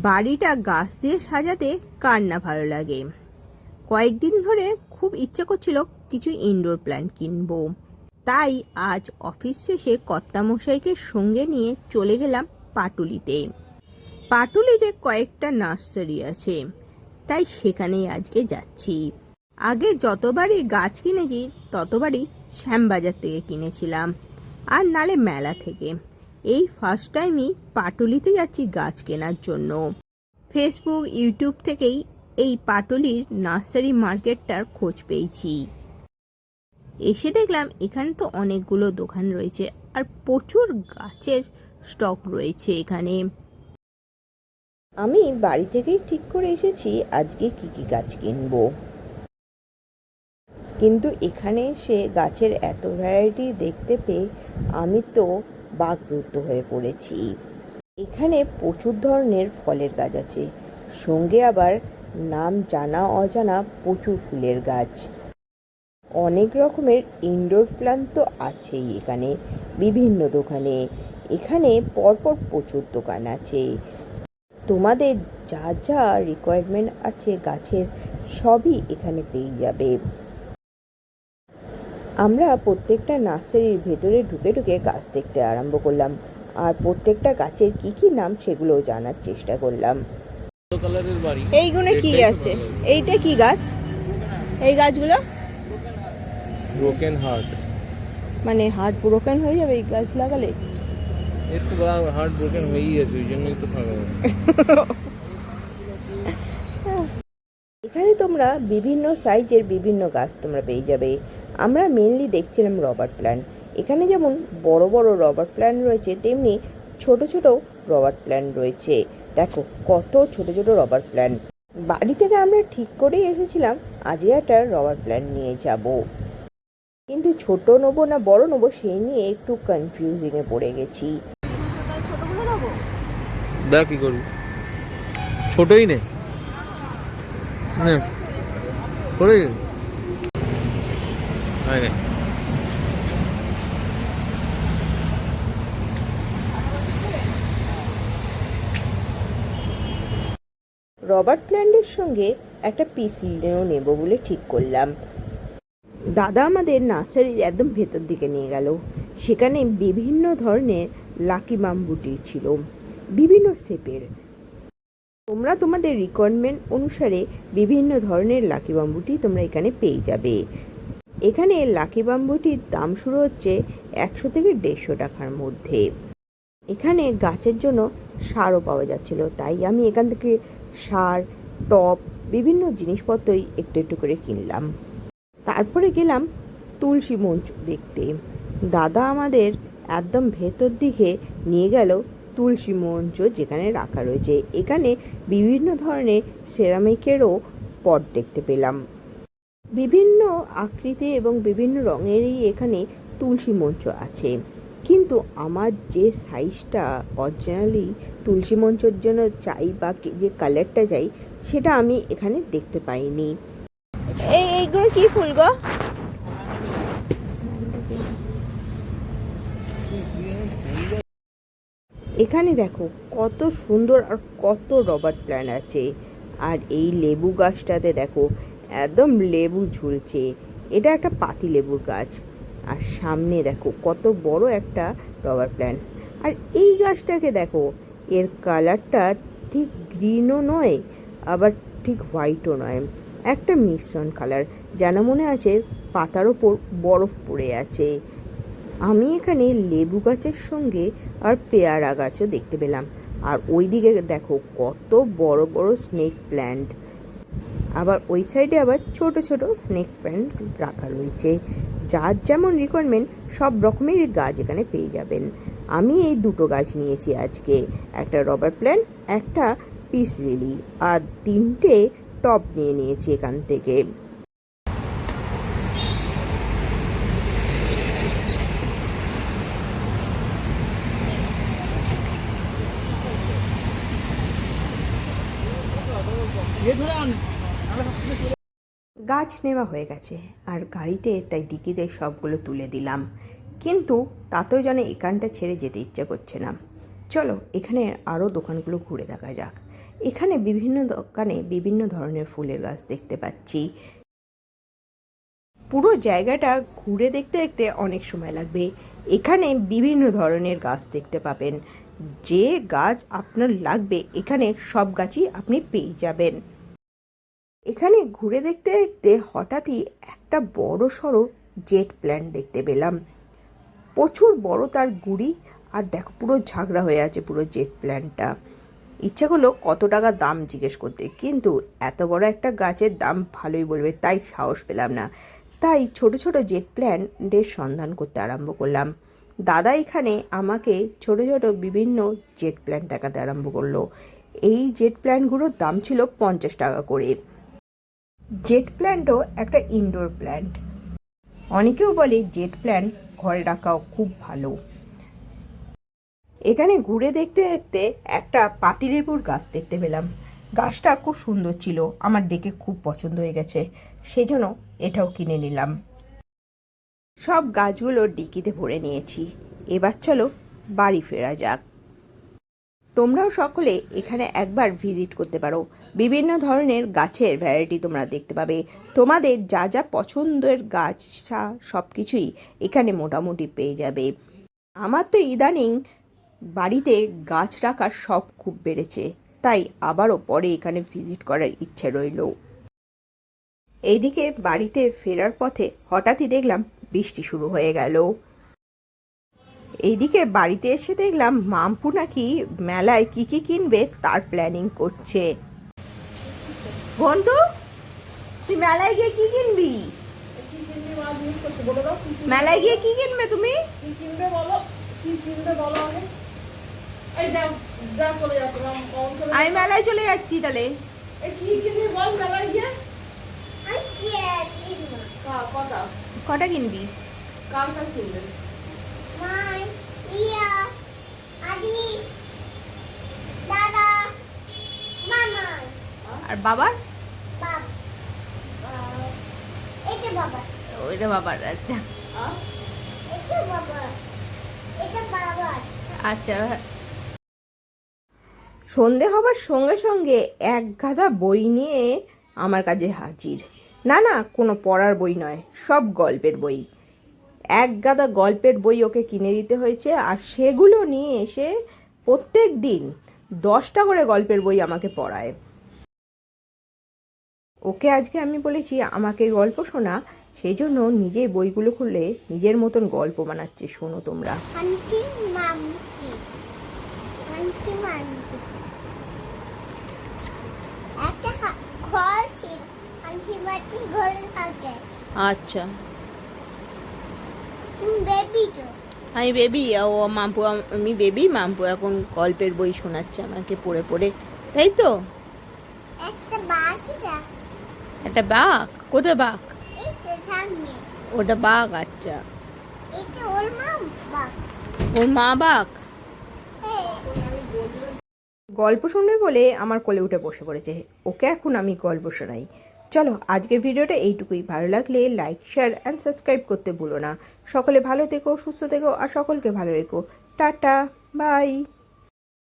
বাড়িটা গাছ দিয়ে সাজাতে কার না ভালো লাগে। কয়েকদিন ধরে খুব ইচ্ছা করছিল কিছু ইনডোর প্ল্যান্ট কিনবো। তাই আজ অফিস শেষে কর্তামশাইকে সঙ্গে নিয়ে চলে গেলাম পাটুলিতে। পাটুলিতে কয়েকটা নার্সারি আছে, তাই সেখানেই আজকে যাচ্ছি। আগে যতবারই গাছ কিনেছি ততবারই শ্যামবাজার থেকে কিনেছিলাম, আর নালে মেলা থেকে। এই ফার্স্ট টাইমই পাটুলিতে যাচ্ছি গাছ কেনার জন্য। ফেসবুক ইউটিউব থেকেই এই পাটুলির নার্সারি মার্কেটটার খোঁজ পেয়েছি। এসে দেখলাম এখানে তো অনেকগুলো দোকান রয়েছে আর প্রচুর গাছের স্টক রয়েছে এখানে। আমি বাড়ি থেকেই ঠিক করে এসেছি আজকে কি কি গাছ কিনবো, কিন্তু এখানে এসে গাছের এত ভ্যারাইটি দেখতে পেয়ে আমি তো বাকরুদ্ধ হয়ে পড়েছি। এখানে প্রচুর ধরনের ফলের গাছ আছে, সঙ্গে আবার নাম জানা অজানা প্রচুর ফুলের গাছ। অনেক রকমের ইনডোর প্ল্যান্ট তো আছেই এখানে বিভিন্ন দোকানে। এখানে পরপর প্রচুর দোকান আছে, তোমাদের যা যা রিকোয়ারমেন্ট আছে গাছের সবই এখানে পেয়ে যাবে। আমরা প্রত্যেকটা নার্সারির ভেতরে ঢুকে ঢুকে গাছ দেখতে আরম্ভ করলাম, আর প্রত্যেকটা গাছের কি কি নাম সেগুলোও জানার চেষ্টা করলাম। এইগুলো কি আছে? এইটা কি গাছ? এই গাছগুলো ব্রোকেন হার্ট, মানে হার্ট ব্রোকেন হয়ে যাবে এই গাছ লাগালে? এর তো হার্ট ব্রোকেন হয়েই আছে, ওই জন্যই তো থাকা। এখানে তোমরা বিভিন্ন সাইজের বিভিন্ন গাছ তোমরা পেয়ে যাবে। আমরা মেনলি দেখছিলাম রবার প্ল্যান্ট। এখানে যেমন বড় বড় রবার প্ল্যান্ট রয়েছে, তেমনি ছোট ছোট রবার প্ল্যান্ট রয়েছে। দেখো কত ছোট ছোট রবার প্ল্যান্ট। বাড়ি থেকে আমরা ঠিক করেই এসেছিলাম আজই একটা রবার প্ল্যান্ট নিয়ে যাব, কিন্তু ছোট নেবো না বড় নেবো সেই নিয়ে একটু কনফিউজিংয়ে পড়ে গেছি। ছোটগুলো নেবো? দেখ কি করবি, ছোটই নে। করে রবার্ট প্ল্যান্টের সঙ্গে একটা পিস লিনেও নেব বলে ঠিক করলাম। দাদা আমাদের নার্সারির একদম ভেতর দিকে নিয়ে গেল। সেখানে বিভিন্ন ধরনের লাকি বাম্বুটি ছিল, বিভিন্ন শেপের। তোমরা তোমাদের রিকোয়ারমেন্ট অনুসারে বিভিন্ন ধরনের লাকি বাম্বুটি তোমরা এখানে পেয়ে যাবে। এখানে লাকি বাম্বুটির দাম শুরু হচ্ছে 100 থেকে 150 টাকার মধ্যে। এখানে গাছের জন্য সারও পাওয়া যাচ্ছিল, তাই আমি এখান থেকে সার, টব, বিভিন্ন জিনিসপত্রই একটু একটু করে কিনলাম। তারপরে গেলাম তুলসী মঞ্চ দেখতে। দাদা আমাদের একদম ভেতর দিকে নিয়ে গেল তুলসী মঞ্চ যেখানে রাখা রয়েছে। এখানে বিভিন্ন ধরনের সেরামিকেরও পট দেখতে পেলাম। বিভিন্ন আকৃতি এবং বিভিন্ন রঙেরই এখানে তুলসী মঞ্চ আছে, কিন্তু আমার যে সাইজটা অরিজিনালি তুলসী মঞ্চের জন্য চাই বা যে কালারটা চাই সেটা আমি এখানে দেখতে পাইনি। এইগুলো কি ফুল গো? এখানে দেখো কত সুন্দর আর কত রবার প্ল্যান্ট আছে। আর এই লেবু গাছটাতে দেখো একদম লেবু ঝুলছে, এটা একটা পাতি লেবুর গাছ। আর সামনে দেখো কত বড় একটা রবার প্ল্যান্ট। আর এই গাছটাকে দেখো, এর কালারটা ঠিক গ্রিনও নয় আবার ঠিক হোয়াইটও নয়, একটা মিশ্রণ কালার, যেন মনে আছে পাতার ওপর বরফ পড়ে আছে। আমি এখানে লেবু গাছের সঙ্গে আর পেয়ারা গাছও দেখতে পেলাম। আর ওই দিকে দেখো কত বড় বড় স্নেক প্ল্যান্ট, আবার ওই সাইডে আবার ছোট ছোট স্নেক প্ল্যান্ট রাখা রয়েছে। যার যেমন রিকোয়ারমেন্ট সব রকমের গাছ এখানে পেয়ে যাবেন। আমি এই দুটো গাছ নিয়েছি আজকে, একটা রবার প্ল্যান্ট, একটা পিস লিলি, আর 3টে টব নিয়ে নিয়েছি এখান থেকে। গাছ নেওয়া হয়ে গেছে আর গাড়িতে, তাই ডিকিতে সবগুলো তুলে দিলাম, কিন্তু তাতেও যেন এখানটা ছেড়ে যেতে ইচ্ছা করছে না। চলো এখানে আরও দোকানগুলো ঘুরে দেখা যাক। এখানে বিভিন্ন দোকানে বিভিন্ন ধরনের ফুলের গাছ দেখতে পাচ্ছি। পুরো জায়গাটা ঘুরে দেখতে দেখতে অনেক সময় লাগবে। এখানে বিভিন্ন ধরনের গাছ দেখতে পাবেন। যে গাছ আপনার লাগবে এখানে সব গাছই আপনি পেয়ে যাবেন। এখানে ঘুরে দেখতে দেখতে হঠাৎই একটা বড় সড়ো জেট প্ল্যান্ট দেখতে পেলাম। প্রচুর বড় তার গুড়ি, আর দেখো পুরো ঝাগড়া হয়ে আছে পুরো জেট প্ল্যান্টটা। ইচ্ছা হলো কত টাকা দাম জিজ্ঞেস করতে, কিন্তু এত বড় একটা গাছের দাম ভালোই বলবে, তাই সাহস পেলাম না। তাই ছোট ছোট জেট প্ল্যান্টের সন্ধান করতে আরম্ভ করলাম। দাদা এখানে আমাকে ছোট ছোট বিভিন্ন জেট প্ল্যান্ট দেখাতে আরম্ভ করলো। এই জেট প্ল্যান্টগুলোর দাম ছিল 50 টাকা করে। জেট প্ল্যান্টও একটা ইনডোর প্ল্যান্ট। অনেকেও বলে জেট প্ল্যান্ট ঘরে রাখাও খুব ভালো। এখানে ঘুরে দেখতে দেখতে একটা পাতিলেবুর গাছ দেখতে পেলাম। গাছটা খুব সুন্দর ছিল, আমার দেখে খুব পছন্দ হয়ে গেছে, সেই জন্য এটাও কিনে নিলাম। সব গাছগুলো ডিকিতে ভরে নিয়েছি। এবার চলো বাড়ি ফেরা যাক। তোমরাও সকলে এখানে একবার ভিজিট করতে পারো। বিভিন্ন ধরনের গাছের ভ্যারাইটি তোমরা দেখতে পাবে। তোমাদের যা যা পছন্দের গাছ সব কিছুই এখানে মোটামুটি পেয়ে যাবে। আমার তো ইদানিং বাড়িতে গাছ রাখার শখ খুব বেড়েছে, তাই আবারও পরে এখানে ভিজিট করার ইচ্ছে রইল। এইদিকে বাড়িতে ফেরার পথে হঠাৎই দেখলাম বৃষ্টি শুরু হয়ে গেল। এইদিকে বাড়িতে এসে দেখলাম মাম্পু নাকি মেলায় কি কি কিনবে তার প্ল্যানিং করছে। ঘন্টু, তুই মেলায় গিয়ে কি কিনবি? মেলায় গিয়ে কি কিনবে তুমি? আমি মেলায় চলে যাচ্ছি। তাহলে কটা কিনবি? আর বাবার? ওইটা বাবার। আচ্ছা আচ্ছা। সন্ধে হবার সঙ্গে সঙ্গে এক গাদা বই নিয়ে আমার কাছে হাজির। না না, কোনো পড়ার বই নয়, সব গল্পের বই। এক গাদা গল্পের বই ওকে কিনে দিতে হয়েছে, আর সেগুলো নিয়ে এসে প্রত্যেক দিন 10টা করে গল্পের বই আমাকে পড়ায়। ওকে আজকে আমি বলেছি আমাকে গল্প শোনা, সেই জন্য নিজে বইগুলো খুলে নিজের মতন গল্প বানাচ্ছে। শোনো তোমরা। আচ্ছা, আমি বেবি, ও মাম্পু, আমি বেবি, মাম্পু এখন গল্পের বই শোনাচ্ছে আমাকে পড়ে পড়ে, তাই তো? একটা বাঘ? কোথায় বাঘ? ওটা বাঘ? আচ্ছা, ওর মা বাঘ। গল্প শুনবে বলে আমার কোলে উঠে বসে পড়েছে। ওকে এখন আমি গল্প শোনাই। চলো, আজকের ভিডিওটা এইটুকুই। ভালো লাগলে লাইক, শেয়ার অ্যান্ড সাবস্ক্রাইব করতে ভুলো না। সকলে ভালো থেকো, সুস্থ থেকো, আর সকলকে ভালো রেখো। Tata, by.